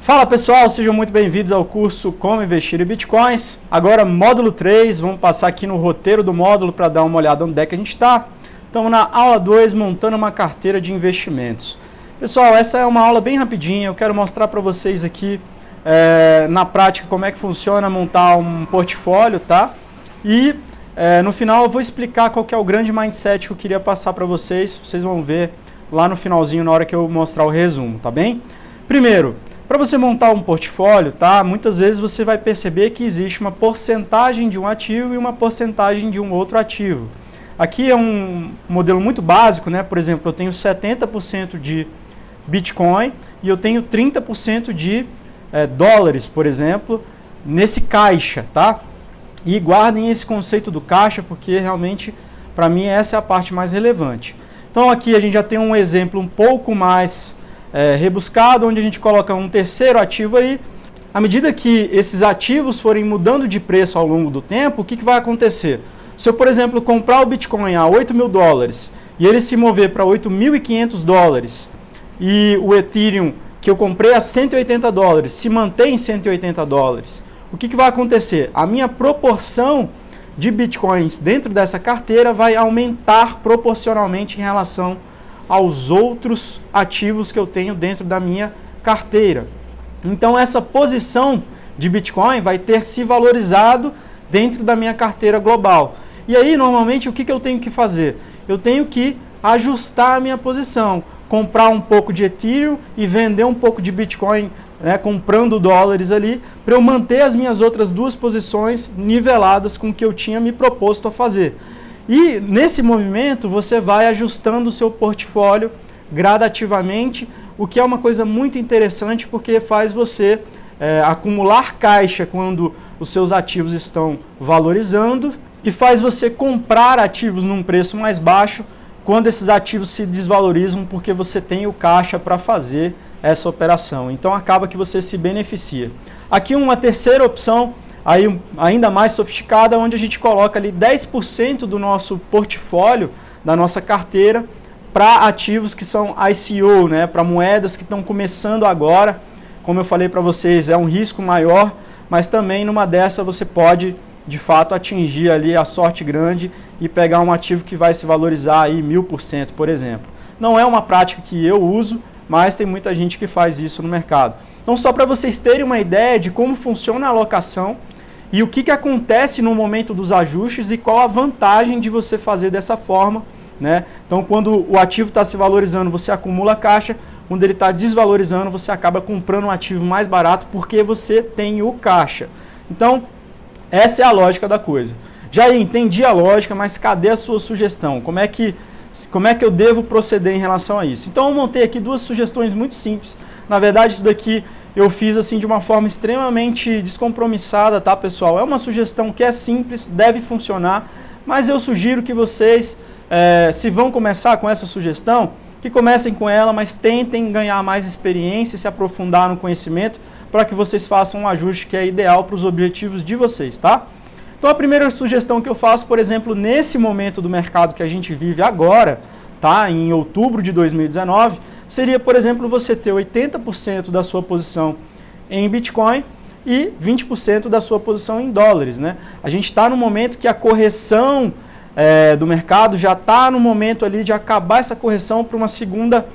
Fala pessoal, sejam muito bem-vindos ao curso Como Investir em Bitcoins. Agora módulo 3, vamos passar aqui no roteiro do módulo para dar uma olhada onde é que a gente está. Estamos na aula 2, montando uma carteira de investimentos. Pessoal, essa é uma aula bem rapidinha, eu quero mostrar para vocês aqui na prática como é que funciona montar um portfólio, tá? E no final eu vou explicar qual que é o grande mindset que eu queria passar para vocês. Vocês vão ver lá no finalzinho, na hora que eu mostrar o resumo, tá bem? Primeiro, para você montar um portfólio, tá? Muitas vezes você vai perceber que existe uma porcentagem de um ativo e uma porcentagem de um outro ativo. Aqui é um modelo muito básico, né? Por exemplo, eu tenho 70% de Bitcoin e eu tenho 30% de dólares, por exemplo, nesse caixa, tá? E guardem esse conceito do caixa, porque realmente, para mim, essa é a parte mais relevante. Então aqui a gente já tem um exemplo um pouco mais rebuscado, onde a gente coloca um terceiro ativo aí. À medida que esses ativos forem mudando de preço ao longo do tempo, o que vai acontecer? Se eu, por exemplo, comprar o Bitcoin a 8 mil dólares e ele se mover para 8.500 dólares e o Ethereum que eu comprei a 180 dólares se mantém em 180 dólares, o que vai acontecer? A minha proporção de Bitcoins dentro dessa carteira vai aumentar proporcionalmente em relação aos outros ativos que eu tenho dentro da minha carteira. Então essa posição de Bitcoin vai ter se valorizado dentro da minha carteira global. E aí normalmente o que eu tenho que fazer? Eu tenho que ajustar a minha posição, comprar um pouco de Ethereum e vender um pouco de Bitcoin, né, comprando dólares ali, para eu manter as minhas outras duas posições niveladas com o que eu tinha me proposto a fazer. E nesse movimento você vai ajustando o seu portfólio gradativamente, o que é uma coisa muito interessante porque faz você acumular caixa quando os seus ativos estão valorizando e faz você comprar ativos num preço mais baixo quando esses ativos se desvalorizam porque você tem o caixa para fazer essa operação. Então acaba que você se beneficia. Aqui uma terceira opção, aí ainda mais sofisticada, onde a gente coloca ali 10% do nosso portfólio, da nossa carteira, para ativos que são ICO, né, para moedas que estão começando agora. Como eu falei para vocês, é um risco maior, mas também numa dessa você pode, de fato, atingir ali a sorte grande e pegar um ativo que vai se valorizar aí 1000%, por exemplo. Não é uma prática que eu uso, mas tem muita gente que faz isso no mercado. Então, só para vocês terem uma ideia de como funciona a alocação e o que acontece no momento dos ajustes e qual a vantagem de você fazer dessa forma, né? Então, quando o ativo está se valorizando, você acumula caixa. Quando ele está desvalorizando, você acaba comprando um ativo mais barato porque você tem o caixa. Então, essa é a lógica da coisa. Já entendi a lógica, mas cadê a sua sugestão? Como é que eu devo proceder em relação a isso? Então eu montei aqui duas sugestões muito simples. Na verdade, isso daqui eu fiz assim de uma forma extremamente descompromissada, tá, pessoal? É uma sugestão que é simples, deve funcionar, mas eu sugiro que vocês, se vão começar com essa sugestão, que comecem com ela, mas tentem ganhar mais experiência, se aprofundar no conhecimento, para que vocês façam um ajuste que é ideal para os objetivos de vocês, tá? Então a primeira sugestão que eu faço, por exemplo, nesse momento do mercado que a gente vive agora, tá, em outubro de 2019, seria, por exemplo, você ter 80% da sua posição em Bitcoin e 20% da sua posição em dólares, né? A gente está no momento que a correção do mercado já está no momento ali de acabar essa correção para uma segunda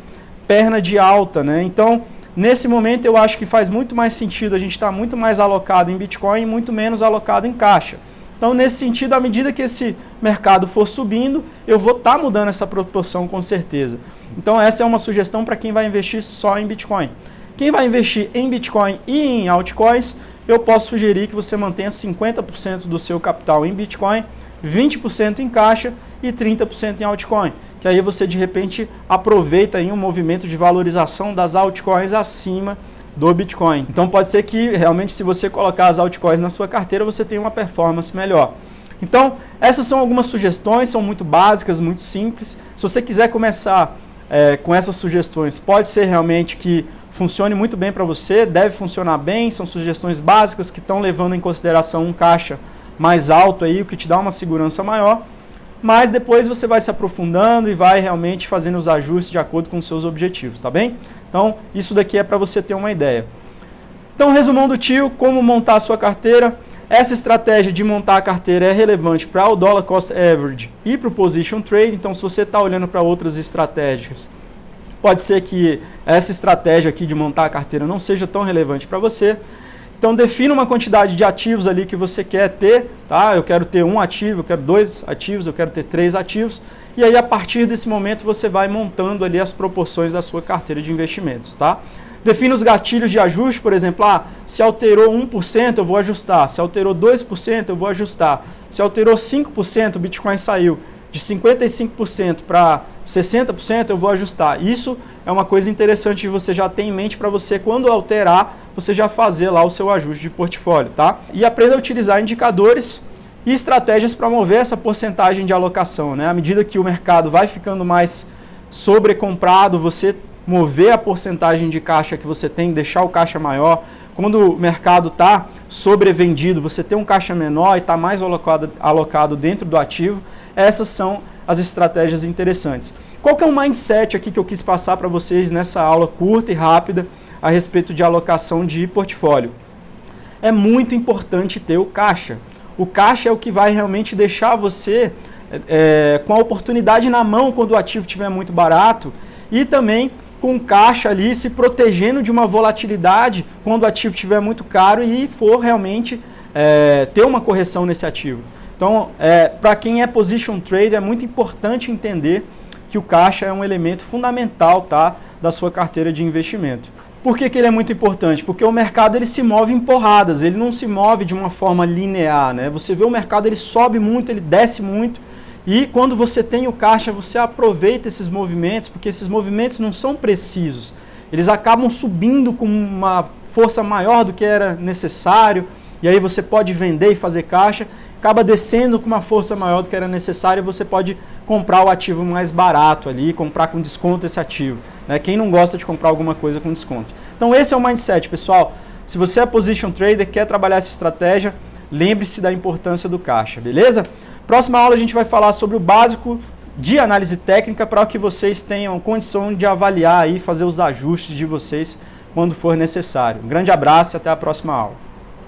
perna de alta, né? Então, nesse momento eu acho que faz muito mais sentido a gente estar muito mais alocado em Bitcoin e muito menos alocado em caixa. Então, nesse sentido, à medida que esse mercado for subindo, eu vou estar mudando essa proporção com certeza. Então, essa é uma sugestão para quem vai investir só em Bitcoin. Quem vai investir em Bitcoin e em altcoins, eu posso sugerir que você mantenha 50% do seu capital em Bitcoin, 20% em caixa e 30% em altcoin. Que aí você, de repente, aproveita aí um movimento de valorização das altcoins acima do Bitcoin. Então pode ser que realmente, se você colocar as altcoins na sua carteira, você tenha uma performance melhor. Então essas são algumas sugestões, são muito básicas, muito simples. Se você quiser começar com essas sugestões, pode ser realmente que funcione muito bem para você, deve funcionar bem, são sugestões básicas que estão levando em consideração um caixa mais alto aí, o que te dá uma segurança maior. Mas depois você vai se aprofundando e vai realmente fazendo os ajustes de acordo com os seus objetivos, tá bem? Então, isso daqui é para você ter uma ideia. Então, resumão do tio, como montar a sua carteira. Essa estratégia de montar a carteira é relevante para o Dollar Cost Average e para o Position Trade. Então, se você está olhando para outras estratégias, pode ser que essa estratégia aqui de montar a carteira não seja tão relevante para você. Então, defina uma quantidade de ativos ali que você quer ter, tá? Eu quero ter 1 ativo, eu quero 2 ativos, eu quero ter 3 ativos. E aí, a partir desse momento, você vai montando ali as proporções da sua carteira de investimentos, tá? Defina os gatilhos de ajuste, por exemplo, se alterou 1%, eu vou ajustar. Se alterou 2%, eu vou ajustar. Se alterou 5%, o Bitcoin saiu de 55% para 60%, eu vou ajustar. Isso é uma coisa interessante de você já ter em mente para você, quando alterar, você já fazer lá o seu ajuste de portfólio, tá? E aprenda a utilizar indicadores e estratégias para mover essa porcentagem de alocação, né? À medida que o mercado vai ficando mais sobrecomprado, você mover a porcentagem de caixa que você tem, deixar o caixa maior. Quando o mercado está sobrevendido, você tem um caixa menor e está mais alocado dentro do ativo. Essas são as estratégias interessantes. Qual que é o mindset aqui que eu quis passar para vocês nessa aula curta e rápida a respeito de alocação de portfólio? É muito importante ter o caixa. O caixa é o que vai realmente deixar você com a oportunidade na mão quando o ativo estiver muito barato e também com caixa ali se protegendo de uma volatilidade quando o ativo estiver muito caro e for realmente ter uma correção nesse ativo. Então, para quem é position trader, é muito importante entender que o caixa é um elemento fundamental, tá, da sua carteira de investimento. Por que ele é muito importante? Porque o mercado ele se move em porradas, ele não se move de uma forma linear, né? Você vê o mercado, ele sobe muito, ele desce muito, e quando você tem o caixa, você aproveita esses movimentos, porque esses movimentos não são precisos. Eles acabam subindo com uma força maior do que era necessário, e aí você pode vender e fazer caixa, acaba descendo com uma força maior do que era necessário, e você pode comprar o ativo mais barato ali, comprar com desconto esse ativo, né? Quem não gosta de comprar alguma coisa com desconto? Então esse é o mindset, pessoal. Se você é position trader, quer trabalhar essa estratégia, lembre-se da importância do caixa, beleza? Próxima aula a gente vai falar sobre o básico de análise técnica para que vocês tenham condição de avaliar e fazer os ajustes de vocês quando for necessário. Um grande abraço e até a próxima aula.